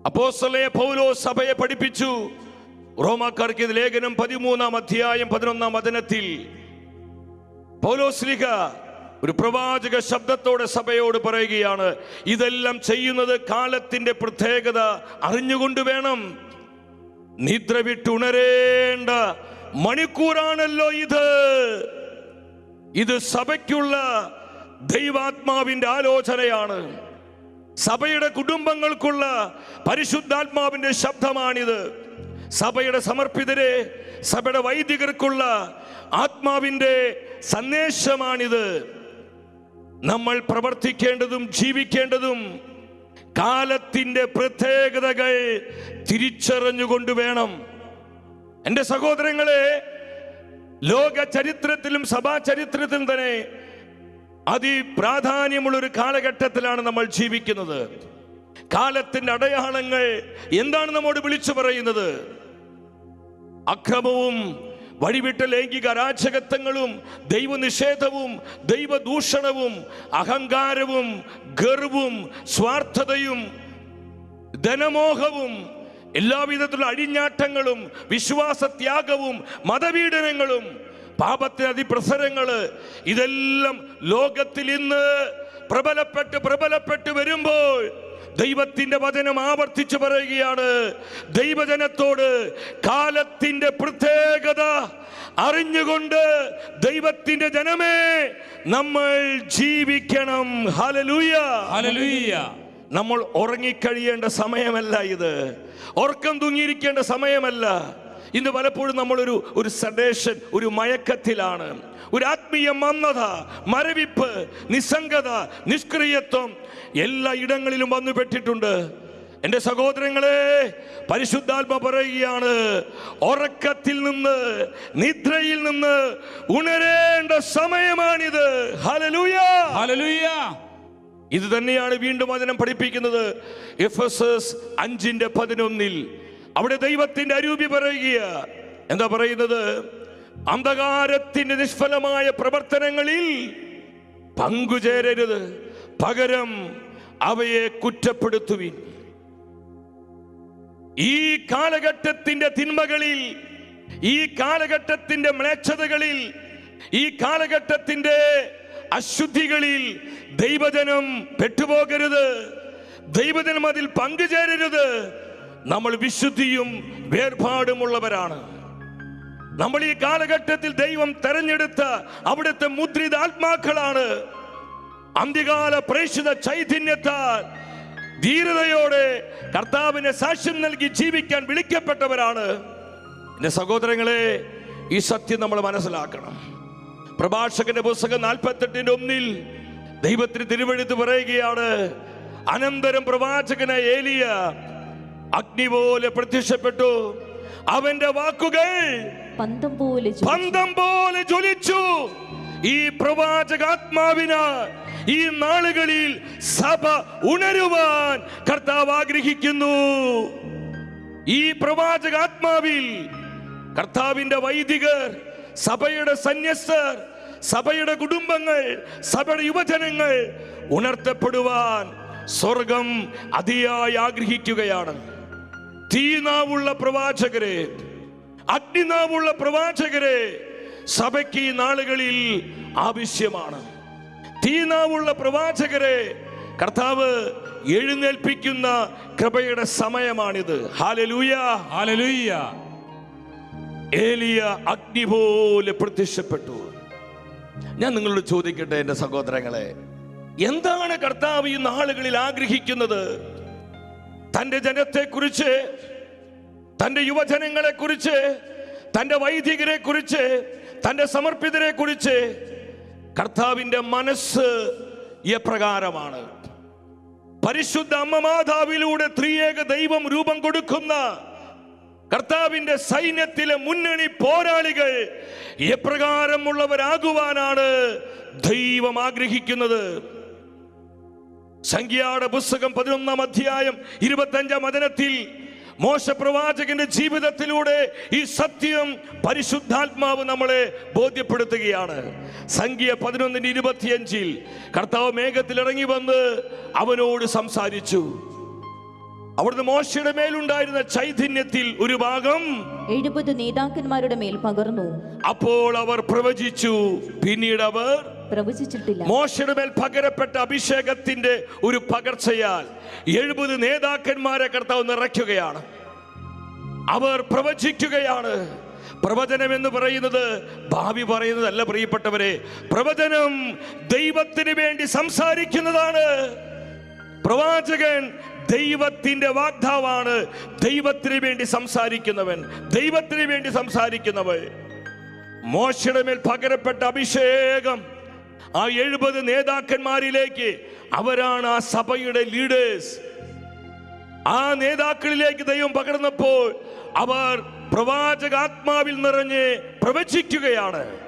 അപ്പോസ്തലനായ പൗലോസ് സഭയെ പഠിപ്പിച്ചു. റോമാക്കാർക്ക് ലേഖനം 13-ാം അധ്യായം 11-ാം വചനത്തിൽ പൗലോസ് ശ്ലീഹ ഒരു പ്രവാചക ശബ്ദത്തോടെ സഭയോട് പറയുകയാണ്, ഇതെല്ലാം ചെയ്യുന്നത് കാലത്തിന്റെ പ്രത്യേകത അറിഞ്ഞുകൊണ്ട് വേണം. നിദ്ര വിട്ടുണരേണ്ട മണിക്കൂറാണല്ലോ ഇത് സഭയ്ക്കുള്ള ദൈവാത്മാവിന്റെ ആലോചനയാണ്. സഭയുടെ കുടുംബങ്ങൾക്കുള്ള പരിശുദ്ധാത്മാവിന്റെ ശബ്ദമാണിത്. സഭയുടെ സമർപ്പിതരെ, സഭയുടെ വൈദികർക്കുള്ള ആത്മാവിന്റെ സന്ദേശമാണിത്. നമ്മൾ പ്രവർത്തിക്കേണ്ടതും ജീവിക്കേണ്ടതും കാലത്തിന്റെ പ്രത്യേകതകൾ തിരിച്ചറിഞ്ഞുകൊണ്ട് വേണം. എൻ്റെ സഹോദരങ്ങളെ, ലോക ചരിത്രത്തിലും സഭാ ചരിത്രത്തിലും തന്നെ അതിപ്രാധാന്യമുള്ളൊരു കാലഘട്ടത്തിലാണ് നമ്മൾ ജീവിക്കുന്നത്. കാലത്തിന്റെ അടയാളങ്ങൾ എന്താണ് നമ്മോട് വിളിച്ചു പറയുന്നത്? അക്രമവും വഴിവിട്ട ലൈംഗിക അരാജകത്വങ്ങളും ദൈവനിഷേധവും ദൈവദൂഷണവും അഹങ്കാരവും ഗർവും സ്വാർത്ഥതയും ധനമോഹവും എല്ലാവിധത്തിലുള്ള അഴിഞ്ഞാട്ടങ്ങളും വിശ്വാസത്യാഗവും മതപീഡനങ്ങളും പാപത്തിന് അതിപ്രസരങ്ങള് ഇതെല്ലാം ലോകത്തിൽ ഇന്ന് പ്രബലപ്പെട്ട് വരുമ്പോൾ ദൈവത്തിന്റെ വചനം ആവർത്തിച്ചു പറയുകയാണ്, ദൈവജനത്തോട് കാലത്തിന്റെ പ്രത്യേകത അറിഞ്ഞുകൊണ്ട് ദൈവത്തിന്റെ ജനമേ നമ്മൾ ജീവിക്കണം. Hallelujah, hallelujah. നമ്മൾ ഉറങ്ങിക്കഴിയേണ്ട സമയമല്ല ഇത്. ഉറക്കം തൂങ്ങിയിരിക്കേണ്ട സമയമല്ല. ഇന്ന് പലപ്പോഴും നമ്മളൊരു സഡേഷൻ, ഒരു മയക്കത്തിലാണ്. ഒരു ആത്മീയ മന്ദത, മരവിപ്പ്, നിസ്സംഗത, നിഷ്ക്രിയത്വം എല്ലാ ഇടങ്ങളിലും വന്നു പെട്ടിട്ടുണ്ട്. എൻ്റെ സഹോദരങ്ങളെ, പരിശുദ്ധാത്മ പറയുകയാണ്, ഉറക്കത്തിൽ നിന്ന്, നിദ്രയിൽ നിന്ന് ഉണരേണ്ട സമയമാണിത്. Hallelujah, hallelujah. ഇത് തന്നെയാണ് വീണ്ടും വചനം പഠിപ്പിക്കുന്നത്. എഫെസസ് 5:11 അവിടെ ദൈവത്തിന്റെ അരൂപി പറയുക. എന്താ പറയുന്നത്? അന്ധകാരത്തിന്റെ നിഷ്ഫലമായ പ്രവർത്തനങ്ങളിൽ പങ്കുചേരരുത്, പകരം അവയെ കുറ്റപ്പെടുത്തുവിൻ. ഈ കാലഘട്ടത്തിന്റെ തിന്മകളിൽ, ഈ കാലഘട്ടത്തിന്റെ മ്ലേച്ഛതകളിൽ, ഈ കാലഘട്ടത്തിന്റെ അശുദ്ധികളിൽ ദൈവജനം പെട്ടുപോകരുത്. ദൈവജനം അതിൽ പങ്കുചേരരുത്. നമ്മൾ വിശുദ്ധിയും വേർപാടുമുള്ളവരാണ്. നമ്മൾ ഈ കാലഘട്ടത്തിൽ ദൈവം തെരഞ്ഞെടുത്ത അവിടുത്തെ മുദ്രിത ആത്മാക്കളാണ്. അന്ത്യകാല പ്രേക്ഷിത ചൈതന്യത്താൽ ധീരതയോടെ കർത്താവിനെ സാക്ഷ്യം നൽകി ജീവിക്കാൻ വിളിക്കപ്പെട്ടവരാണ്. എന്റെ സഹോദരങ്ങളെ, ഈ സത്യം നമ്മൾ മനസ്സിലാക്കണം. പ്രഭാഷകന്റെ പുസ്തകം 48:1 ദൈവത്തിന് തിരുവെഴുത്ത് പറയുകയാണ്, അനന്തരം പ്രവാചകനായ ഏലിയ അഗ്നി പോലെ പ്രത്യക്ഷപ്പെട്ടു, അവന്റെ വാക്കുകൾ പന്തം പോലെ ജ്വലിച്ചു. ഈ പ്രവാചകാത്മാവിനാൽ ഈ നാളുകളിൽ സഭ ഉണരുവാൻ കർത്താവ് ആഗ്രഹിക്കുന്നു. ഈ പ്രവാചകാത്മാവിൽ കർത്താവിന്റെ വൈദികർ, സഭയുടെ സന്യസ്തർ, സഭയുടെ കുടുംബങ്ങൾ, സഭയുടെ യുവജനങ്ങൾ ഉണർത്തപ്പെടുവാൻ സ്വർഗം അതിയായി ആഗ്രഹിക്കുകയാണ്. തീനാവുള്ള പ്രവാചകരെ, അഗ്നിനാവുള്ള പ്രവാചകരെ സഭയ്ക്ക് ഈ നാളുകളിൽ ആവശ്യമാണ്. തീനാവുള്ള പ്രവാചകരെ കർത്താവ് എഴുന്നേൽപ്പിക്കുന്ന കൃപയുടെ സമയമാണിത്. Hallelujah, hallelujah. ഏലിയ അഗ്നി പോലെ പ്രത്യക്ഷപ്പെട്ടു. ഞാൻ നിങ്ങളോട് ചോദിക്കട്ടെ എൻ്റെ സഹോദരങ്ങളെ, എന്താണ് കർത്താവ് ഈ നാളുകളിൽ ആഗ്രഹിക്കുന്നത്? തൻ്റെ ജനത്തെക്കുറിച്ച്, തൻ്റെ യുവജനങ്ങളെ കുറിച്ച്, തൻ്റെ വൈദികരെ കുറിച്ച്, തൻ്റെ സമർപ്പിതരെ കുറിച്ച് കർത്താവിൻ്റെ മനസ്സ് എപ്രകാരമാണ്? പരിശുദ്ധ അമ്മ മാതാവിലൂടെ ത്രിയേക ദൈവം രൂപം കൊടുക്കുന്ന കർത്താവിന്റെ സൈന്യത്തിലെ മുന്നണി പോരാളികൾ എപ്രകാരമുള്ളവരാകുവാനാണ് ദൈവം ആഗ്രഹിക്കുന്നത്? സംഖ്യയുടെ പുസ്തകം 11-ാം അധ്യായം 25-ാം വചനത്തിൽ മോശ പ്രവാചകന്റെ ജീവിതത്തിലൂടെ ഈ സത്യം പരിശുദ്ധാത്മാവ് നമ്മളെ ബോധ്യപ്പെടുത്തുകയാണ്. സംഖ്യ 11:25 കർത്താവ് മേഘത്തിൽ ഇറങ്ങി വന്ന് അവനോട് സംസാരിച്ചു. അവിടുന്ന് മോശയുടെ മേലുണ്ടായിരുന്ന ചൈതന്യത്തിൽ ഒരു ഭാഗം 70 നേതാക്കന്മാരുടെ മേൽ പകർന്നു. അപ്പോൾ അവർ പ്രവചിച്ചു. പിന്നീട് അവർ പ്രവചിച്ചിട്ടില്ല. മോശയുടെ മേൽ പകരപ്പെട്ട അഭിഷേകത്തിന്റെ ഒരു പകർച്ചയാൽ 70 നേതാക്കന്മാരെ കർത്താവ് നിറയ്ക്കുകയാണ്. അവർ പ്രവചിക്കുകയാണ്. പ്രവചനം എന്ന് പറയുന്നത് ഭാവി പറയുന്നതല്ല പ്രിയപ്പെട്ടവരെ. പ്രവചനം ദൈവത്തിന് വേണ്ടി സംസാരിക്കുന്നതാണ്. പ്രവാചകൻ ദൈവത്തിന്റെ വാഗ്ദാവാണ്. ദൈവത്തിന് വേണ്ടി സംസാരിക്കുന്നവൻ, ദൈവത്തിന് വേണ്ടി സംസാരിക്കുന്നവൻ. മോശയുടെ മേൽ പകരപ്പെട്ട അഭിഷേകം ആ 70 നേതാക്കന്മാരിലേക്ക്, അവരാണ് ആ സഭയുടെ ലീഡേഴ്സ്. ആ നേതാക്കളിലേക്ക് ദൈവം പകർന്നപ്പോൾ അവർ പ്രവാചകാത്മാവിൽ നിറഞ്ഞ് പ്രവചിക്കുകയാണ്.